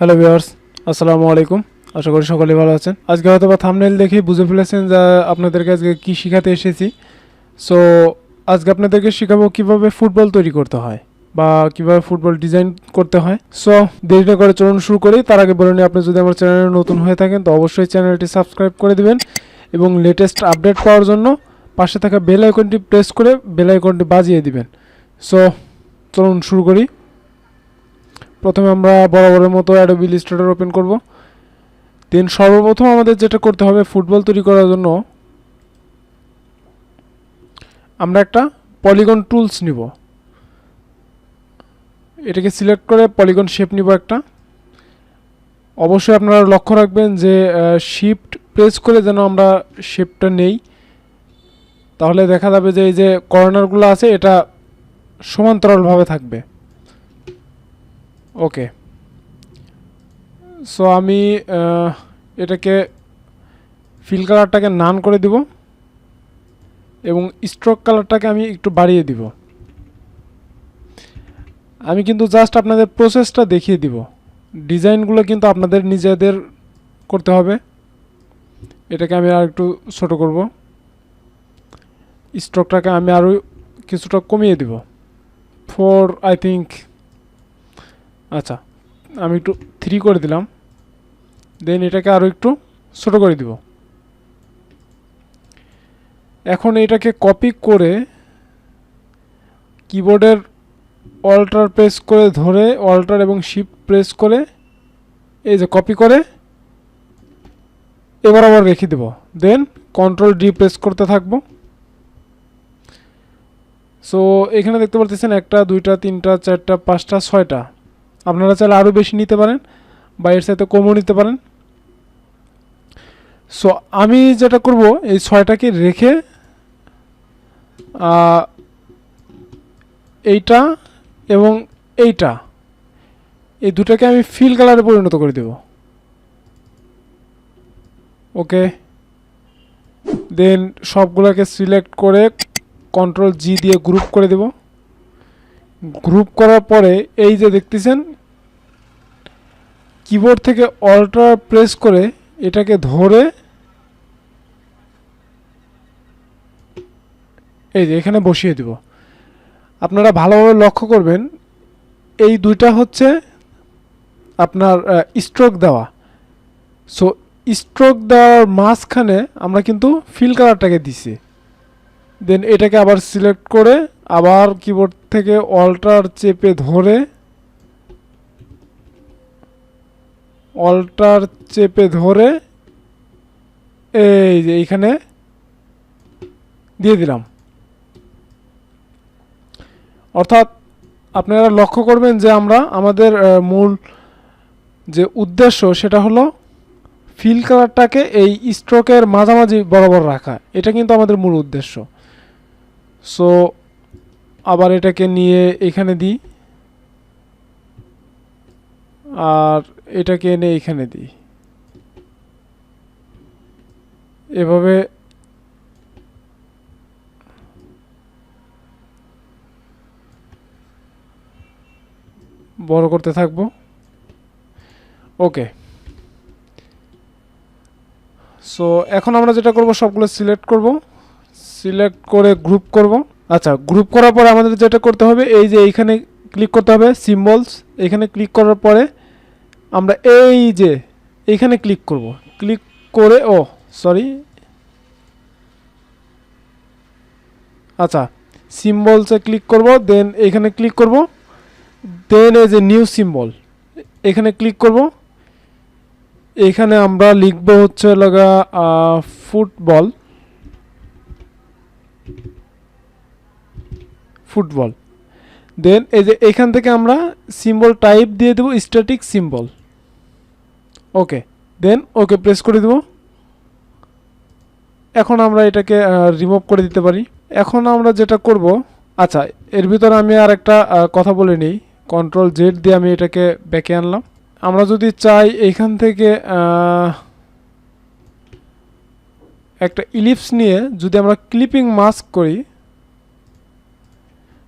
Hello viewers, আসসালামু আলাইকুম। আশা করি সকলে ভালো আছেন। আজকে হয়তো বা থাম্বনেল দেখে বুঝে ফেলেছেন যে আপনাদেরকে আজকে কি শেখাতে এসেছি। সো আজকে আপনাদেরকে শেখাবো কিভাবে ফুটবল তৈরি করতে হয় বা কিভাবে ফুটবল ডিজাইন করতে হয়। সো দেরি না করে চলুন শুরু করি। তার আগে বলে নিই, আপনি যদি আমার চ্যানেলে নতুন হয়ে থাকেন তো অবশ্যই চ্যানেলটি সাবস্ক্রাইব করে দিবেন এবং লেটেস্ট আপডেট পাওয়ার জন্য পাশে থাকা বেল আইকনটি প্রেস করে বেল আইকনটি বাজিয়ে দিবেন। সো চলুন শুরু করি। প্রথমে আমরা বরাবরের মতো Adobe Illustrator ওপেন করব। দেন সর্বপ্রথম আমাদের যেটা করতে হবে, ফুটবল তৈরি করার জন্য আমরা একটা পলিগন টুলস নিব। এটাকে সিলেক্ট করে পলিগন শেপ নিব একটা। অবশ্যই আপনারা লক্ষ্য রাখবেন যে শিফট প্রেস করে যেন আমরা শেপটা নেই, তাহলে দেখা যাবে যে এই যে কর্নারগুলো আছে এটা সমান্তরালভাবে থাকবে। ওকে, সো আমি এটাকে ফিল কালারটাকে নান করে দিব এবং স্ট্রোক কালারটাকে আমি একটু বাড়িয়ে দিব। আমি কিন্তু জাস্ট আপনাদের প্রসেসটা দেখিয়ে দিব, ডিজাইনগুলো কিন্তু আপনাদের নিজেদের করতে হবে। এটাকে আমি আর একটু ছোট করব, স্ট্রোকটাকে আমি আরও কিছুটা কমিয়ে দিব ফর আই থিঙ্ক, আচ্ছা আমি একটু 3 করে দিলাম। দেন এটাকে আরও একটু ছোট করে দিব। এখন এটাকে কপি করে কিবোর্ডের অল্টার প্রেস করে ধরে অল্টার এবং শিফট প্রেস করে এই যে কপি করে এবার আবার রেখে দেব। দেন কন্ট্রোল ডি প্রেস করতে থাকবো। সো এখানে দেখতে পাচ্ছেন 1টা 2টা 3টা 4টা 5টা 6টা। আপনারা চাইলে আরও বেশি নিতে পারেন বা এর সাথে কমও নিতে পারেন। সো আমি যেটা করব, এই 6টাকে রেখে এইটা এবং এইটা, এই দুটাকে আমি ফিল কালারে পরিণত করে দেব। ওকে, দেন সবগুলোকে সিলেক্ট করে কন্ট্রোল জি দিয়ে গ্রুপ করে দেব। গ্রুপ করার পরে এই যে দেখতেছেন কিবোর্ড থেকে অল্টার প্রেস করে এটাকে ধরে এই যে এখানে বসিয়ে দিব। আপনারা ভালোভাবে লক্ষ্য করবেন, এই দুইটা হচ্ছে আপনার স্ট্রোক দেওয়া। সো স্ট্রোক দেওয়ার মাঝখানে আমরা কিন্তু ফিল কালারটাকে দিছি। দেন এটাকে আবার সিলেক্ট করে আবার কিবোর্ড থেকে অল্টার চেপে ধরে এই যে এইখানে দিয়ে দিলাম। অর্থাৎ আপনারা লক্ষ্য করবেন যে আমরা আমাদের মূল যে উদ্দেশ্য সেটা হলো ফিল কালারটাকে এই স্ট্রোকের মাঝামাঝি বরাবর রাখা। এটা কিন্তু আমাদের মূল উদ্দেশ্য। সো আবার এটাকে নিয়ে এখানে দিই আর এটাকে এনে এখানে দিই। এভাবে বড় করতে থাকবো। ওকে, সো এখন আমরা যেটা করব, সবগুলো সিলেক্ট করব, সিলেক্ট করে গ্রুপ করব। আচ্ছা, গ্রুপ করার পরে আমাদের যেটা করতে হবে, এই যে এইখানে ক্লিক করতে হবে সিম্বলস। এখানে ক্লিক করার পরে আমরা এই যে এইখানে ক্লিক করব। ক্লিক করে আচ্ছা সিম্বলসে ক্লিক করব। দেন এইখানে ক্লিক করব। দেন এই যে নিউ সিম্বল, এখানে ক্লিক করব। এখানে আমরা লিখব হচ্ছে লাগা ফুটবল। দেন এই যে এখান থেকে আমরা সিম্বল টাইপ দিয়ে দেব স্ট্যাটিক সিম্বল। ওকে, দেন ওকে প্রেস করে দেব। এখন আমরা এটাকে রিমুভ করে দিতে পারি। এখন আমরা যেটা করব, আচ্ছা এর ভিতরে আমি আর একটা কথা বলে নিই। কন্ট্রোল জেড দিয়ে আমি এটাকে ব্যাকে আনলাম। আমরা যদি চাই এইখান থেকে একটা ইলিপস নিয়ে যদি আমরা ক্লিপিং মাস্ক করি,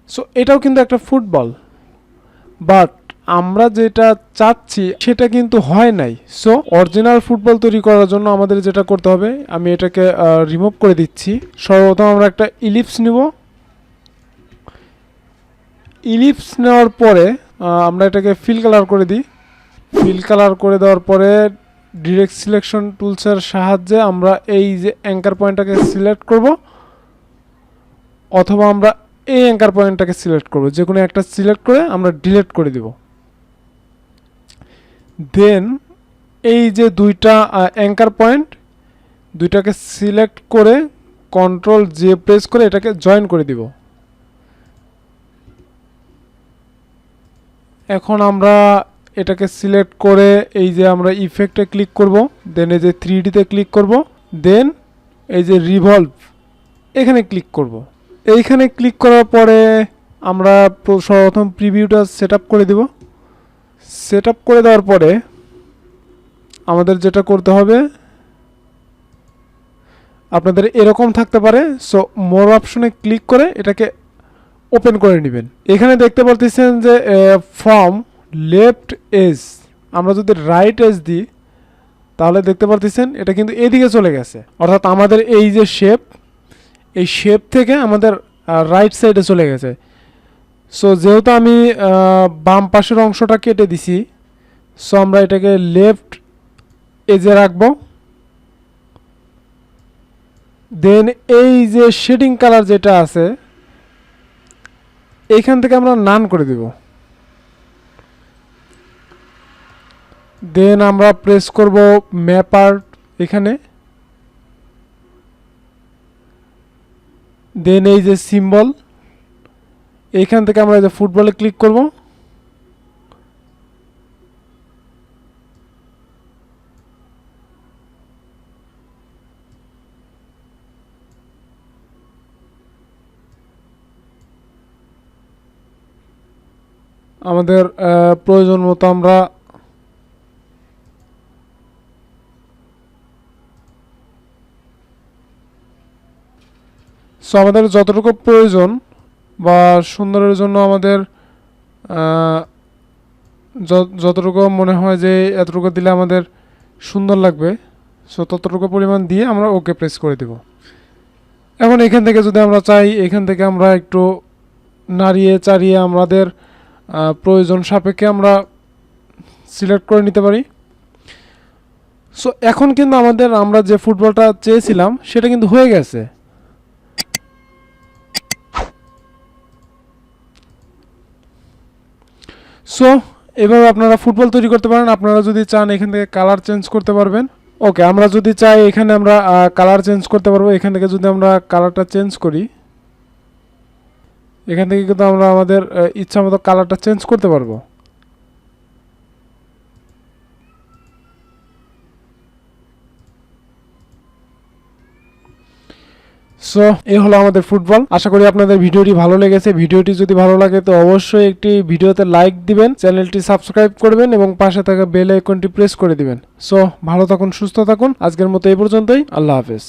সো এটাও কিন্তু একটা ফুটবল, বাট আমরা যেটা চাচ্ছি সেটা কিন্তু হয় নাই। সো অরিজিনাল ফুটবল তৈরি করার জন্য আমাদের যেটা করতে হবে, আমি এটাকে রিমুভ করে দিচ্ছি। সর্বপ্রথম আমরা একটা ইলিপস নিব। ইলিপস নেওয়ার পরে আমরা এটাকে ফিল কালার করে দিই। ফিল কালার করে দেওয়ার পরে ডিরেক্ট সিলেকশন টুলসের সাহায্যে আমরা এই যে অ্যাঙ্কার পয়েন্টটাকে সিলেক্ট করব, অথবা আমরা এই অ্যাঙ্কার পয়েন্টটাকে সিলেক্ট করব, যে কোনো একটা সিলেক্ট করে আমরা ডিলিট করে দেব। দেন এই যে দুইটা অ্যাঙ্কার পয়েন্ট দুইটাকে সিলেক্ট করে কন্ট্রোল জে প্রেস করে এটাকে জয়েন করে দিব। এখন আমরা এটাকে সিলেক্ট করে এই যে আমরা ইফেক্টে ক্লিক করব, দেন এই যে 3D-তে ক্লিক করব, দেন এই যে রিভলভ এখানে ক্লিক করব। এইখানে ক্লিক করার পরে আমরা সর্বপ্রথম প্রিভিউটা সেট আপ করে দেব। সেট আপ করে দেওয়ার পরে আমাদের যেটা করতে হবে, আপনাদের এরকম থাকতে পারে। সো মোর অপশনে ক্লিক করে এটাকে ওপেন করে নেবেন। এখানে দেখতে পাচ্ছেন যে ফ্রম লেফট এজ, আমরা যদি রাইট এজ দিই তাহলে দেখতে পাচ্ছেন এটা কিন্তু এদিকে চলে গেছে, অর্থাৎ আমাদের এই যে শেপ, এই শেপ থেকে আমাদের রাইট সাইডে চলে গেছে। সো যেহেতু আমি বাম পাশের অংশটা কেটে দিছি, সো আমরা এটাকে লেফট এজে রাখবো। দেন এই যে শেডিং কালার যেটা আছে এইখান থেকে আমরা নান করে দেব। দেন আমরা প্রেস করব ম্যাপ আর্ট এখানে। দেন এই যে সিম্বল, এইখান থেকে আমরা এই যে ফুটবলে ক্লিক করব। আমাদের প্রয়োজন মতো আমরা আমাদের যতটুকু প্রয়োজন বা সুন্দরের জন্য আমাদের যতটুকু মনে হয় যে এতটুকু দিলে আমাদের সুন্দর লাগবে, সো ততটুকু পরিমাণ দিয়ে আমরা ওকে প্রেস করে দেব। এখন এখান থেকে যদি আমরা চাই, এখান থেকে আমরা একটু নাড়িয়ে চাড়িয়ে আমাদের প্রয়োজন সাপেক্ষে আমরা সিলেক্ট করে নিতে পারি। সো এখন কিন্তু আমরা যে ফুটবলটা চেয়েছিলাম সেটা কিন্তু হয়ে গেছে। সো এভাবে আপনারা ফুটবল তৈরি করতে পারেন। আপনারা যদি চান এখান থেকে কালার চেঞ্জ করতে পারবেন। ওকে, আমরা যদি চাই এখানে আমরা কালার চেঞ্জ করতে পারবো। এখান থেকে যদি আমরা কালারটা চেঞ্জ করি, এখান থেকে কিন্তু আমরা আমাদের ইচ্ছা মতো কালারটা চেঞ্জ করতে পারবো। সো এই হলো আমাদের ফুটবল। আশা করি আপনাদের ভিডিওটি ভালো লেগেছে। ভিডিওটি যদি ভালো লাগে তো অবশ্যই একটি ভিডিওতে লাইক দিবেন, চ্যানেলটি সাবস্ক্রাইব করবেন এবং পাশে থাকা বেল আইকনটি প্রেস করে দিবেন। সো ভালো থাকুন, সুস্থ থাকুন। আজকের মতো এই পর্যন্তই। আল্লাহ হাফেজ।